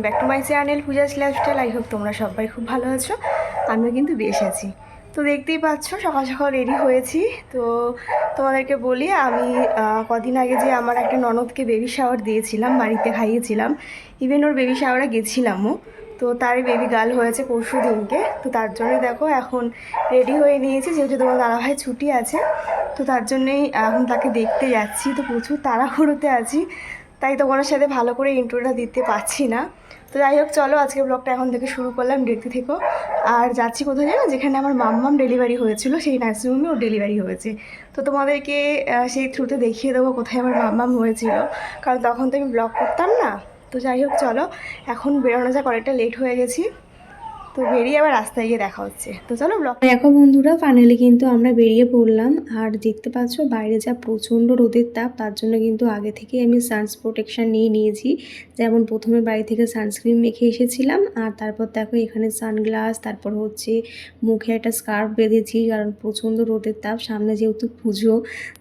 Welcome back to my channel Puja's lifestyle. I hope তোমরা সবাই খুব ভালো আছো, আমিও কিন্তু বেশ আছি। তো দেখতেই পাচ্ছ সকাল সকাল রেডি হয়েছি। তো তোমাদেরকে বলি, আমি কদিন আগে যে আমার একটা ননদকে বেবি শাওয়ার দিয়েছিলাম, বাড়িতে খাইয়েছিলাম, ইভেন ওর বেবি শাওয়ারে গেছিলামও। তো তার বেবি গার্ল হয়েছে পরশু দিনকে। তো তার জন্য দেখো এখন রেডি হয়ে নিয়েছি, যেহেতু তোমার দাদাভাই ছুটি আছে। তো তার জন্যেই এখন তাকে দেখতে যাচ্ছি। তো প্রচুর তাড়াহুড়োতে আছি, তাই তোমার সাথে ভালো করে ইন্ট্রোটা দিতে পারছি না। তো যাই হোক, চলো আজকে ব্লগটা এখন থেকে শুরু করলাম, দেখতে থেকো। আর যাচ্ছি কোথায় জানো, যেখানে আমার মাম্মাম ডেলিভারি হয়েছিল সেই নার্সিংহোমে ওর ডেলিভারি হয়েছে। তো তোমাদেরকে সেই থ্রুতে দেখিয়ে দেবো কোথায় আমার মাম্মাম হয়েছিল, কারণ তখন তো আমি ব্লগ করতাম না। তো যাই হোক চলো, এখন বেরোনো যাক, অনেকটা লেট হয়ে গেছি। তো বেরিয়ে আবার রাস্তায় গিয়ে দেখা হচ্ছে। তো চলো ব্লগ দেখো বন্ধুরা, ফাইনালি কিন্তু আমরা বেরিয়ে পড়লাম। আর দেখতে পাচ্ছ বাইরে যা প্রচণ্ড রোদের তাপ, তার জন্য কিন্তু আগে থেকে আমি সানস প্রোটেকশান নিয়ে নিয়েছি। যেমন প্রথমে বাড়ি থেকে সানস্ক্রিন মেখে এসেছিলাম, আর তারপর দেখো এখানে সানগ্লাস, তারপর হচ্ছে মুখে একটা স্কার্ফ বেঁধেছি, কারণ প্রচণ্ড রোদের তাপ, সামনে যেহেতু পুজো,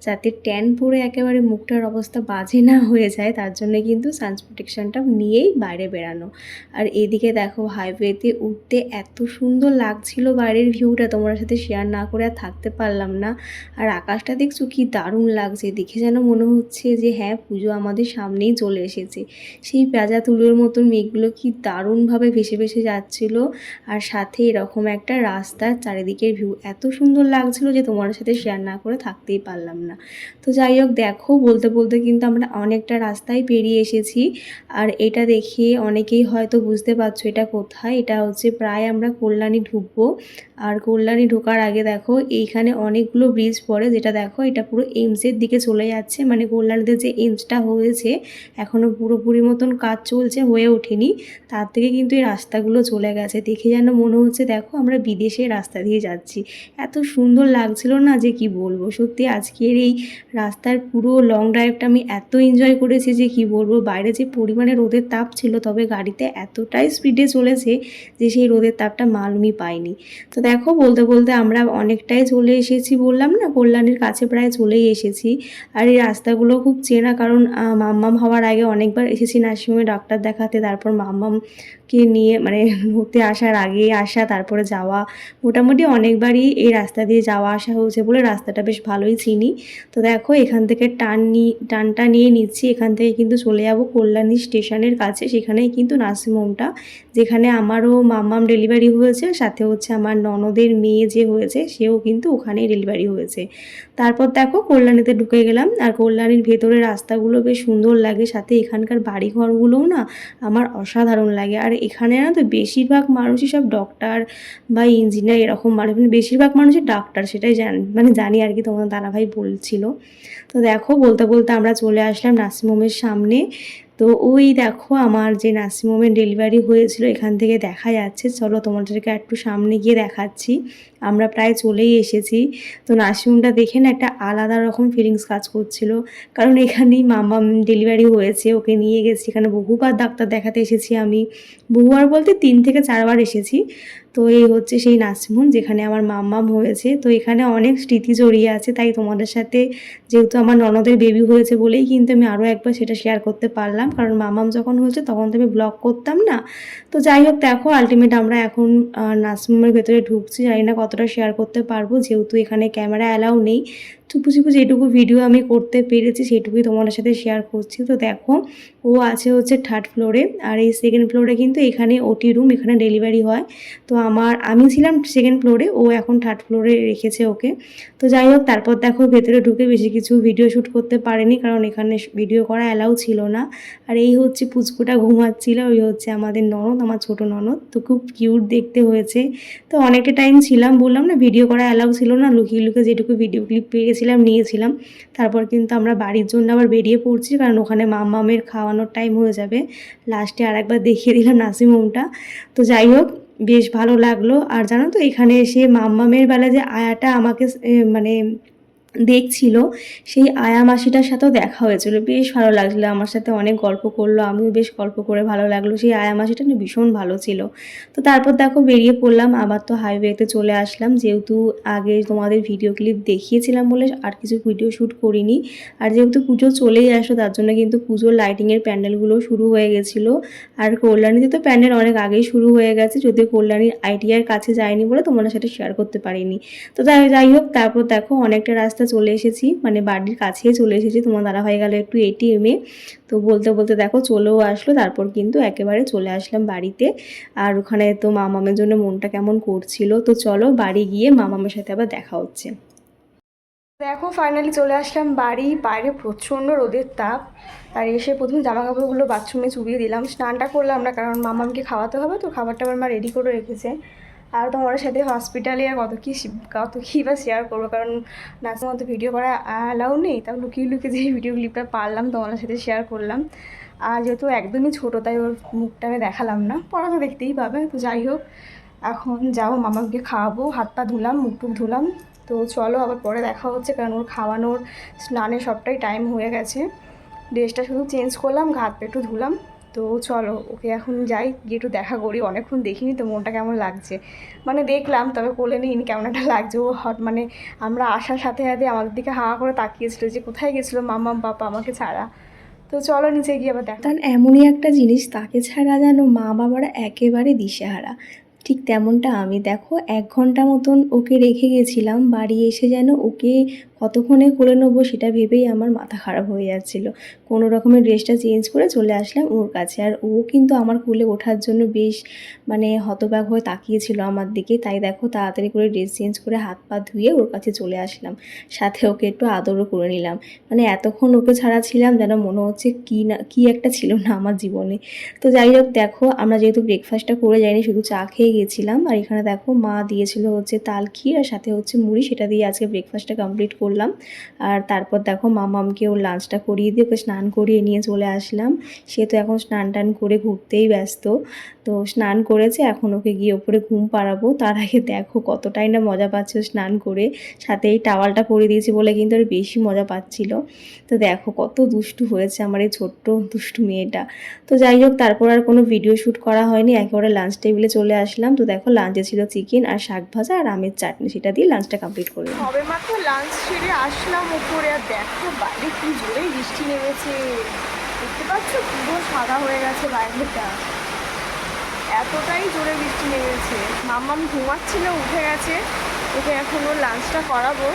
যাতে ট্যান পরে একেবারে মুখটার অবস্থা বাজে না হয়ে যায়, তার জন্য কিন্তু সানস প্রোটেকশানটা নিয়েই বাইরে বেরানো। আর এদিকে দেখো হাইওয়েতে উঠতে এত সুন্দর লাগছিল বাইরের ভিউটা, তোমার সাথে শেয়ার না করে আর থাকতে পারলাম না। আর আকাশটা দেখছো কি দারুণ লাগছে, দেখে যেন মনে হচ্ছে যে হ্যাঁ, পুজো আমাদের সামনেই চলে এসেছে। সেই পেঁজা তুলোর মতন মেঘগুলো কি দারুণভাবে ভেসে ভেসে যাচ্ছিল, আর সাথে এরকম একটা রাস্তার চারিদিকের ভিউ এত সুন্দর লাগছিল যে তোমার সাথে শেয়ার না করে থাকতেই পারলাম না। তো যাই হোক, দেখো বলতে বলতে কিন্তু আমরা অনেকটা রাস্তায় পেরিয়ে এসেছি। আর এটা দেখে অনেকেই হয়তো বুঝতে পারছো এটা কোথায়। এটা হচ্ছে প্রায় আমরা কল্যাণী ঢুকবো। আর কল্যাণী ঢোকার আগে দেখো এইখানে অনেকগুলো ব্রিজ পড়ে, যেটা দেখো এটা পুরো এইমসের দিকে চলে যাচ্ছে। মানে কল্যাণীতে যে এইমসটা হয়েছে এখনও পুরোপুরি মতন কাজ চলছে, হয়ে ওঠেনি, তার থেকে কিন্তু এই রাস্তাগুলো চলে গেছে। দেখে যেন মনে হচ্ছে দেখো আমরা বিদেশের রাস্তা দিয়ে যাচ্ছি। এত সুন্দর লাগছিল না যে কি বলবো। সত্যি আজকের এই রাস্তার পুরো লং ড্রাইভটা আমি এত এনজয় করেছি যে কি বলবো। বাইরে যে পরিমাণে রোদের তাপ ছিল, তবে গাড়িতে এতটাই স্পিডে চলেছে যে সেই রোদের তাপটা মালুমই পাইনি। তো দেখো বলতে বলতে আমরা অনেকটাই চলে এসেছি, বললাম না কল্যাণীর কাছে প্রায় চলেই এসেছি। আর এই রাস্তাগুলো খুব চেনা, কারণ মাম্মাম হওয়ার আগে অনেকবার এসেছি নার্সিংহোমে ডাক্তার দেখাতে, তারপর মাম্মামকে নিয়ে মানে হতে আসার আগে আসা, তারপরে যাওয়া, মোটামুটি অনেকবারই এই রাস্তা দিয়ে যাওয়া আসা হয়েছে বলে রাস্তাটা বেশ ভালোই চিনি। তো দেখো এখান থেকে টানটা নিয়ে নিচ্ছি, এখান থেকে কিন্তু চলে যাব কল্যাণী স্টেশনের কাছে। সেখানেই কিন্তু নার্সিংহোমটা, যেখানে আমারও মাম্মাম ডেলিভারি হয়েছে, সাথে হচ্ছে আমার ননদের মেয়ে যে হয়েছে সেও কিন্তু ওখানেই ডেলিভারি হয়েছে। তারপর দেখো কল্যাণীতে ঢুকে গেলাম। আর কল্যাণীর ভেতরে রাস্তাগুলো বেশ সুন্দর লাগে, সাথে এখানকার বাড়িঘরগুলোও না আমার অসাধারণ লাগে। আর এখানে না তো বেশিরভাগ মানুষই সব ডক্টর বা ইঞ্জিনিয়ার এরকম মানুষ, মানে বেশিরভাগ মানুষই ডাক্তার, সেটাই জানি আর কি, তোমার দাদাভাই বলছিল। তো দেখো বলতে বলতে আমরা চলে আসলাম নার্সিংহোমের সামনে। তো ওই দেখো আমার যে নার্সিংহোমের ডেলিভারি হয়েছিল এখান থেকে দেখা যাচ্ছে, চলো তোমাদেরকে একটু সামনে গিয়ে দেখাচ্ছি। আমরা প্রায় চলেই এসেছি। তো নার্সিংহোমটা দেখে না একটা আলাদা রকম ফিলিংস কাজ করছিল, কারণ এখানেই মাম্মাম ডেলিভারি হয়েছে, ওকে নিয়ে গেছি। এখানে বহুবার ডাক্তার দেখাতে এসেছি আমি, বহুবার বলতে 3 থেকে 4বার এসেছি। তো এই হচ্ছে সেই নার্সিংহোম যেখানে আমার মাম্মাম হয়েছে। তো এখানে অনেক স্মৃতি জড়িয়ে আছে, তাই তোমাদের সাথে যেহেতু আমার ননদের বেবি হয়েছে বলেই কিন্তু আমি আরও একবার সেটা শেয়ার করতে পারলাম, কারণ মাম্মাম যখন হয়েছে তখন তো আমি ব্লগ করতাম না। তো যাই হোক দেখো আলটিমেট আমরা এখন নার্সিংহোমের ভেতরে ঢুকছি। জানি না কতটা শেয়ার করতে পারবো, যেহেতু এখানে ক্যামেরা অ্যালাউ নেই। চুপু চুপু যেটুকু ভিডিও আমি করতে পেরেছি সেটুকুই তোমাদের সাথে শেয়ার করছি। তো দেখো ও আছে হচ্ছে 3rd ফ্লোরে, আর এই 2nd ফ্লোরে কিন্তু এখানে ওটি রুম, এখানে ডেলিভারি হয়। তো আমি ছিলাম 2nd ফ্লোরে, ও এখন 3rd ফ্লোরে রেখেছে ওকে। তো যাই হোক তারপর দেখো ভেতরে ঢুকে বেশি কিছু ভিডিও শ্যুট করতে পারিনি, কারণ এখানে ভিডিও করা অ্যালাউ ছিল না। আর এই হচ্ছে পুচকুটা ঘুমাচ্ছিল, ওই হচ্ছে আমাদের ননদ, আমার ছোট ননদ। তো খুব কিউট দেখতে হয়েছে। তো অনেকটা টাইম ছিলাম, বললাম না ভিডিও করা অ্যালাউ ছিল না, লুকিয়ে লুকিয়ে যেটুকু ভিডিও ক্লিপ পেয়েছিলাম নিয়েছিলাম। তারপর কিন্তু আমরা বাড়ির জন্য আবার বেরিয়ে পড়ছি, কারণ ওখানে মাম্মামের খাওয়ানোর টাইম হয়ে যাবে। লাস্টে আরেকবার দেখিয়ে দিলাম নার্সিংহোমটা। তো যাই হোক বেশ ভালো লাগলো। আর জানো তো এখানে এসে মাম্মামের বেলা যে আয়াটা আমাকে মানে দেখছিল, সেই আয়া মাসিটার সাথেও দেখা হয়েছিল। বেশ ভালো লাগছিলো, আমার সাথে অনেক গল্প করলো, আমিও বেশ গল্প করে ভালো লাগলো। সেই আয়া মাসিটা না ভীষণ ভালো ছিল। তো তারপর দেখো বেরিয়ে পড়লাম, আবার তো হাইওয়েতে চলে আসলাম, যেহেতু আগে তোমাদের ভিডিও ক্লিপ দেখিয়েছিলাম বলে আর কিছু ভিডিও শ্যুট করিনি। আর যেহেতু পুজো চলেই আসলো তার জন্য কিন্তু পুজোর লাইটিংয়ের প্যান্ডেলগুলো শুরু হয়ে গেছিলো। আর কল্যাণীতে তো প্যান্ডেল অনেক আগেই শুরু হয়ে গেছে, যদিও কল্যাণীর আইটিআর কাছে যায়নি বলে তোমাদের সাথে শেয়ার করতে পারিনি। তো যাই হোক, তারপর দেখো অনেকটা রাস্তা চলে এসেছি, মানে বাড়ির কাছেই চলে এসেছি। তোমার দাদা হয়ে গেল একটু এটিএমে, তো বলতে বলতে দেখো চলেও আসলো। তারপর কিন্তু একেবারে চলে আসলাম বাড়িতে। আর ওখানে তো মামামের জন্য মনটা কেমন করছিল। তো চলো বাড়ি গিয়ে মামামের সাথে আবার দেখা হচ্ছে। দেখো ফাইনালি চলে আসলাম বাড়ি। বাইরে প্রচণ্ড রোদের তাপ। আর এসে প্রথম জামা কাপড়গুলো বাথরুমে চুবিয়ে দিলাম, স্নানটা করলাম না কারণ মামামকে খাওয়াতে হবে, তো খাবারটা আমার মা রেডি করে রেখেছে। আর তোমার সাথে হসপিটালে আর কত কী বা শেয়ার করবো, কারণ নাচের মতো ভিডিও করা অ্যালাউ নেই। তাও লুকিয়ে লুকিয়ে যে ভিডিও ক্লিপটা পারলাম তোমার সাথে শেয়ার করলাম। আর যেহেতু একদমই ছোটো তাই ওর মুখটা আমি দেখালাম না, পড়া তো দেখতেই পাবে। তো যাই হোক, এখন যাবো মামাকে খাওয়াবো, হাত পা ধুলাম, মুখ টুক ধুলাম। তো চলো আবার পরে দেখা হচ্ছে, কারণ ওর খাওয়ানোর স্নানের সবটাই টাইম হয়ে গেছে। ড্রেসটা শুধু চেঞ্জ করলাম, হাত পা একটু ধুলাম। তো চলো ওকে এখন যাই, গিয়ে একটু দেখা করি, অনেকক্ষণ দেখিনি তো মনটা কেমন লাগছে। মানে দেখলাম তবে কোলে নিইনি, কেমন একটা লাগছে। ও মানে আমরা আসার সাথে সাথে আমাদের দিকে হাওয়া করে তাকিয়েছিল যে কোথায় গেছিলো মাম্মাম পাপা আমাকে ছাড়া। তো চলো নিচে গিয়ে আবার দেখা। তার এমনই একটা জিনিস, তাকে ছাড়া যেন মা বাবারা একেবারে দিশেহারা। ঠিক তেমনটা আমি, দেখো 1 ঘন্টা মতন ওকে রেখে গেছিলাম, বাড়ি এসে যেন ওকে কতক্ষণে কোলে নেবো সেটা ভেবেই আমার মাথা খারাপ হয়ে যাচ্ছিলো। কোনো রকমের ড্রেসটা চেঞ্জ করে চলে আসলাম ওর কাছে। আর ও কিন্তু আমার কোলে ওঠার জন্য বেশ মানে হতবাক হয়ে তাকিয়েছিল আমার দিকে। তাই দেখো তাড়াতাড়ি করে ড্রেস চেঞ্জ করে হাত পা ধুয়ে ওর কাছে চলে আসলাম, সাথে ওকে একটু আদরও করে নিলাম। মানে এতক্ষণ ওকে ছাড়া ছিলাম যেন মনে হচ্ছে কি একটা ছিল না আমার জীবনে। তো যাই হোক, দেখো আমরা যেহেতু ব্রেকফাস্টটা করে যাইনি, শুধু চা খেয়ে গেছিলাম। আর এখানে দেখো মা দিয়েছিল হচ্ছে তাল ক্ষীর আর সাথে হচ্ছে মুড়ি, সেটা দিয়ে আজকে ব্রেকফাস্টটা কমপ্লিট করলাম। আর তারপর দেখো মামামকে ওর লাঞ্চটা করিয়ে দিয়ে ওকে স্নান করিয়ে নিয়ে চলে আসলাম। সে তো এখন স্নান টান করে ঘুরতেই ব্যস্ত। তো স্নান করেছে, এখন ওকে গিয়ে ওপরে ঘুম পাড়াবো। তার আগে দেখো কতটাই না মজা পাচ্ছে স্নান করে, সাথে এই টাওয়ালটা পরিয়ে দিয়েছি বলে কিন্তু আর বেশি মজা পাচ্ছিল। তো দেখো কত দুষ্টু হয়েছে আমার এই ছোট্ট দুষ্টু মেয়েটা। তো যাই হোক, তারপর আর কোনো ভিডিও শ্যুট করা হয়নি, একেবারে লাঞ্চ টেবিলে চলে আসলাম। তো দেখো লাঞ্চে ছিল চিকেন আর শাক ভাজা আর আমের চাটনি, সেটা দিয়ে লাঞ্চটা কমপ্লিট করলাম। সবে মাত্র লাঞ্চ সেরে আসলাম উপরে, আর দেখো বাইরে কি জোরে বৃষ্টি নেমেছে। দেখতে পাচ্ছ পুরো সাদা হয়ে গেছে বাইরেটা, এতটাই জোরে বৃষ্টি নেমেছে। মাম্মাম ঘুমাচ্ছিল, উঠে গেছে, ওকে এখন ওর লাঞ্চটা করাবো।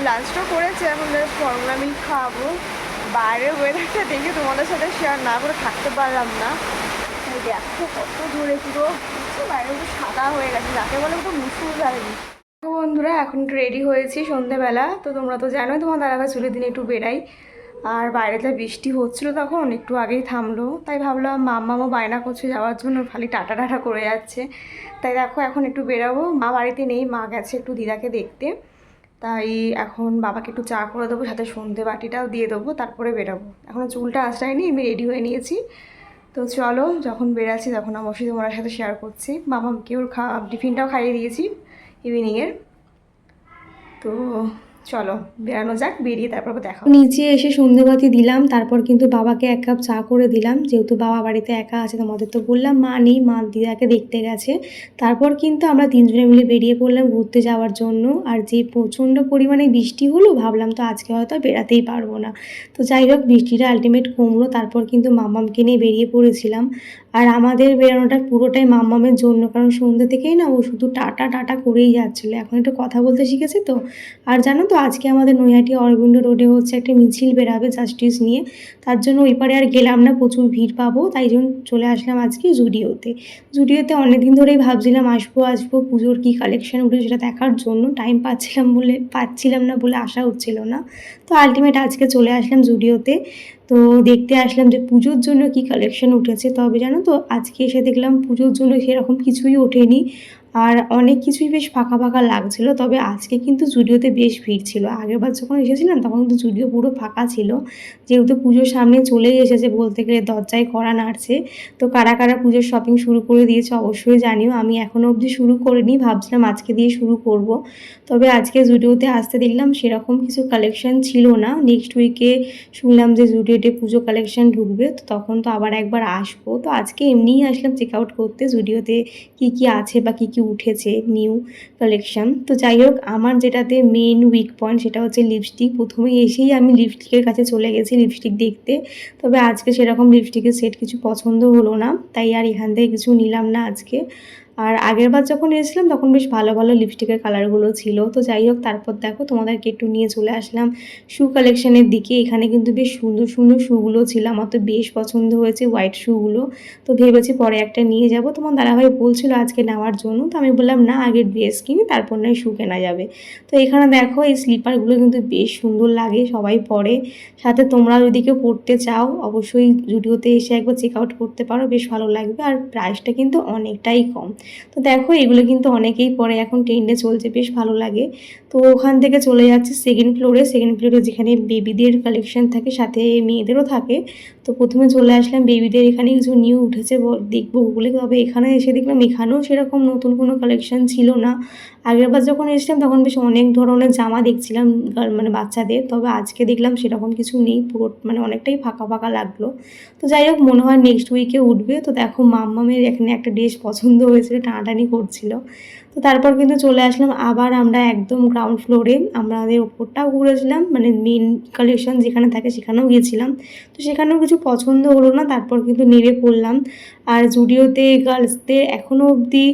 লাঞ্চটা করেছে, এখন ফর্মুলা মিল্ক খাওয়াবো। বাইরের ওয়েদারটা দেখে তোমাদের সাথে শেয়ার না করে থাকতে পারলাম না। দেখো কত জোরে পুরো বাইরে পুরো সাদা হয়ে গেছে, যাকে বলে পুরো মুসুলধারে বৃষ্টি। তো বন্ধুরা এখন একটু রেডি হয়েছি সন্ধ্যেবেলা। তো তোমরা তো জানোই তোমার দাদাভাই চুলের দিনে একটু বেড়াই। আর বাইরেতে বৃষ্টি হচ্ছিলো তখন, একটু আগেই থামলো, তাই ভাবলাম মাম্মামও বায়না করছে যাওয়ার জন্য, খালি টাটা টাটা করে যাচ্ছে। তাই দেখো এখন একটু বেরাবো। মা বাড়িতে নেই, মা গেছে একটু দিদাকে দেখতে। তাই এখন বাবাকে একটু চা করে দেবো, সাথে সন্ধে বাটিটাও দিয়ে দেবো, তারপরে বেরাবো। এখনও চুলটা আঁচড়াইনি, আমি রেডি হয়ে নিয়েছি। তো চলো যখন বেরাচ্ছি তখন অবশ্যই তোমার সাথে শেয়ার করছি। মামাকে ওর টিফিনটাও খাইয়ে দিয়েছি ইভিনিংয়ের। তো চলো বেরানো যাক, বেরিয়ে তারপর দেখা। নিচে এসে সন্ধেবাতি দিলাম, তারপর কিন্তু বাবাকে 1 কাপ চা করে দিলাম, যেহেতু বাবা বাড়িতে একা আছে। তোমাদের তো বললাম মা নেই, মা দিদাকে দেখতে গেছে। তারপর কিন্তু আমরা 3 জনে মিলে বেরিয়ে পড়লাম ঘুরতে যাওয়ার জন্য। আর যে প্রচণ্ড পরিমাণে বৃষ্টি হলো, ভাবলাম তো আজকে হয়তো বেরাতেই পারবো না। তো যাই হোক, বৃষ্টিটা আলটিমেট কমলো, তারপর কিন্তু মাম্মামকে নিয়ে বেরিয়ে পড়েছিলাম। আর আমাদের বেরোনোটা পুরোটাই মাম্মামের জন্য, কারণ সন্ধ্যে থেকেই না ও শুধু টাটা টাটা করেই যাচ্ছিলো। এখন একটু কথা বলতে শিখেছে তো। আর জানো তো আজকে আমাদের নৈহাটি অরবিন্দ রোডে হচ্ছে একটা মিছিল বেরাবে জাস্টিস নিয়ে, তার জন্য ওই পারে আর গেলাম না, প্রচুর ভিড় পাবো, তাই জন্য চলে আসলাম আজকে জুডিওতে। জুডিওতে অনেকদিন ধরেই ভাবছিলাম আসবো পুজোর কী কালেকশান উঠে সেটা দেখার জন্য, টাইম পাচ্ছিলাম না বলে আসা হচ্ছিল না। তো আলটিমেট আজকে চলে আসলাম জুডিওতে। তো দেখতে আসলাম যে পুজোর জন্য কি কালেকশন উঠেছে। তবে জানো তো আজকে এসে দেখলাম পুজোর জন্য সেরকম কিছুই ওঠেনি। আর অনেক কিছুই বেশ ফাঁকা ফাঁকা লাগছিল। তবে আজকে কিন্তু জুডিওতে বেশ ভিড় ছিল। আগেরবার যখন এসেছিলাম তখন কিন্তু জুডিও পুরো ফাঁকা ছিল, যেহেতু পুজোর সামনে চলেই এসেছে, বলতে গেলে দরজায় কড়া নাড়ছে। তো কারা কারা পুজোর শপিং শুরু করে দিয়েছে অবশ্যই জানিও। আমি এখনও অবধি শুরু করিনি, ভাবছিলাম আজকে দিয়ে শুরু করব। তবে আজকে জুডিওতে আসতে দেখলাম সেরকম কিছু কালেকশন ছিল না। নেক্সট উইকে শুনলাম যে জুডিওতে পুজো কালেকশন ঢুকবে, তো তখন তো আবার একবার আসবো। তো আজকে এমনিই আসলাম চেক আউট করতে জুডিওতে কী কী আছে বা কী কী উঠেছে নিউ কালেকশন। তো যাই হোক, আমার যেটাতে মেন উইক পয়েন্ট সেটা হচ্ছে লিপস্টিক। প্রথমে এসেই আমি লিপস্টিকের কাছে চলে গেছি লিপস্টিক দেখতে। তবে আজকে সেরকম লিপস্টিকের সেট কিছু পছন্দ হলো না, তাই আর এখান থেকে কিছু নিলাম না আজকে। আর আগেরবার যখন এসেছিলাম তখন বেশ ভালো ভালো লিপস্টিকের কালারগুলো ছিল। তো যাই হোক, তারপর দেখো তোমাদেরকে একটু নিয়ে চলে আসলাম শু কালেকশনের দিকে। এখানে কিন্তু বেশ সুন্দর সুন্দর শুগুলো ছিল, আমার তো বেশ পছন্দ হয়েছে হোয়াইট শুগুলো। তো ভেবেছি পরে একটা নিয়ে যাব। তোমার দাদাভাই বলছিল আজকে নেওয়ার জন্য, তো আমি বললাম না, আগে ড্রেস কিনি তারপর নয় শু কেনা যাবে। তো এখানে দেখো এই স্লিপারগুলো কিন্তু বেশ সুন্দর লাগে, সবাই পরে। সাথে তোমরা যদি কেউ পড়তে চাও অবশ্যই জুডিওতে এসে একবার চেক আউট করতে পারো, বেশ ভালো লাগবে। আর প্রাইসটা কিন্তু অনেকটাই কম। তো দেখো এগুলো কিন্তু অনেকেই পরে, এখন ট্রেন্ডে চলছে, বেশ ভালো লাগে। তো ওখান থেকে চলে যাচ্ছে সেকেন্ড ফ্লোরে যেখানে বেবিদের কালেকশন থাকে, সাথে মেয়েদেরও থাকে। তো প্রথমে চলে আসলাম বেবিদের, এখানে কিছু নিউ উঠেছে দেখবো বলে। তবে এখানে এসে দেখলাম এখানেও সেরকম নতুন কোনো কালেকশন ছিল না। আগেরবার যখন এসেছিলাম তখন বেশ অনেক ধরনের জামা দেখছিলাম মানে বাচ্চাদের। তবে আজকে দেখলাম সেরকম কিছু নেই, পুরো মানে অনেকটাই ফাঁকা ফাঁকা লাগলো। তো যাই হোক, মনে হয় নেক্সট উইকে উঠবে। তো দেখো মাম্মামের এখানে একটা ড্রেস পছন্দ হয়েছিল, টানাটানি করছিল। তো তারপর কিন্তু চলে আসলাম আবার আমরা একদম গ্রাউন্ড ফ্লোরে, আমাদের ওপরটাও ঘুরেছিলাম, মানে মেন কালেকশন যেখানে থাকে সেখানেও গিয়েছিলাম। তো সেখানেও কিছু পছন্দ হলো না, তারপর কিন্তু নেমে পড়লাম। আর জুডিওতে গার্লসদের এখনও অবধি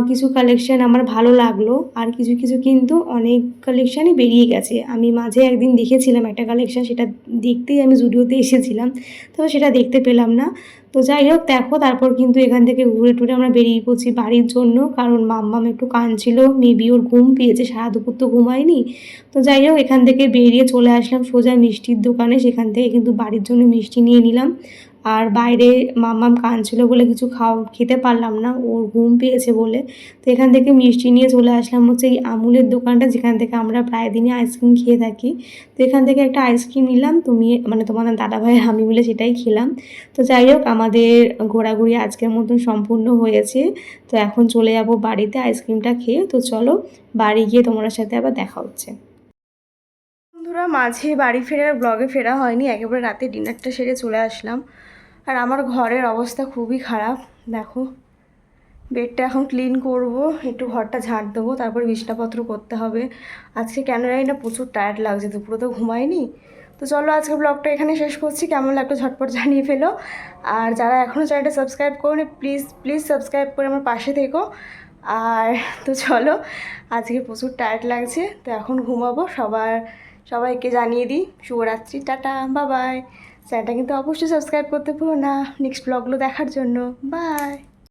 কিছু কালেকশন আমার ভালো লাগলো। আর কিছু কিছু কিন্তু অনেক কালেকশানই বেরিয়ে গেছে। আমি মাঝে একদিন দেখেছিলাম একটা কালেকশান, সেটা দেখতেই আমি জুডিওতে এসেছিলাম, তবে সেটা দেখতে পেলাম না। তো যাই হোক দেখো, তারপর কিন্তু এখান থেকে ঘুরে টুরে আমরা বেরিয়ে পড়ছি বাড়ির জন্য, কারণ মাম্মাম একটু কাঁদছিল, মেবি ওর ঘুম পেয়েছে, সারা দুপুর তো ঘুমায়নি। তো যাই হোক, এখান থেকে বেরিয়ে চলে আসলাম সোজা মিষ্টির দোকানে, সেখান থেকে কিন্তু বাড়ির জন্য মিষ্টি নিয়ে নিলাম। আর বাইরে মাম্মাম কাঁদছিল বলে কিছু খেতে পারলাম না, ওর ঘুম পেয়েছে বলে। তো এখান থেকে মিষ্টি নিয়ে চলে আসলাম হচ্ছে এই আমুলের দোকানটা, যেখান থেকে আমরা প্রায় দিনই আইসক্রিম খেয়ে থাকি। তো এখান থেকে একটা আইসক্রিম নিলাম, তুমি মানে তোমাদের দাদাভাই আমি মিলে সেটাই খেলাম। তো যাই হোক, আমাদের ঘোরাঘুরি আজকের মতন সম্পূর্ণ হয়েছে। তো এখন চলে যাব বাড়িতে আইসক্রিমটা খেয়ে। তো চলো বাড়ি গিয়ে তোমার সাথে আবার দেখা হচ্ছে। বন্ধুরা, মাঝে বাড়ি ফেরার ব্লগে ফেরা হয়নি, একেবারে রাতে ডিনারটা সেরে চলে আসলাম। আর আমার ঘরের অবস্থা খুবই খারাপ, দেখো। বেডটা এখন ক্লিন করব, একটু ঘরটা ঝাড় দেবো, তারপরে বিছনাপত্র করতে হবে। আজকে কেন জানি না প্রচুর টায়ার্ড লাগছে, দুপুরে তো ঘুমাইনি। তো চলো আজকে ব্লগটা এখানে শেষ করছি, কেমন লাগলো ঝটপট জানিয়ে ফেলো। আর যারা এখনও চ্যানেলটা সাবস্ক্রাইব করোনি প্লিজ প্লিজ সাবস্ক্রাইব করে আমার পাশে থেকো। আর তো চলো, আজকে প্রচুর টায়ার্ড লাগছে, তো এখন ঘুমাবো। সবাইকে জানিয়ে দিই শুভরাত্রি, টাটা, বাই বাই। চ্যানেলটা কিন্তু অবশ্যই সাবস্ক্রাইব করতে ভুলো না নেক্সট ব্লগগুলো দেখার জন্য। বাই।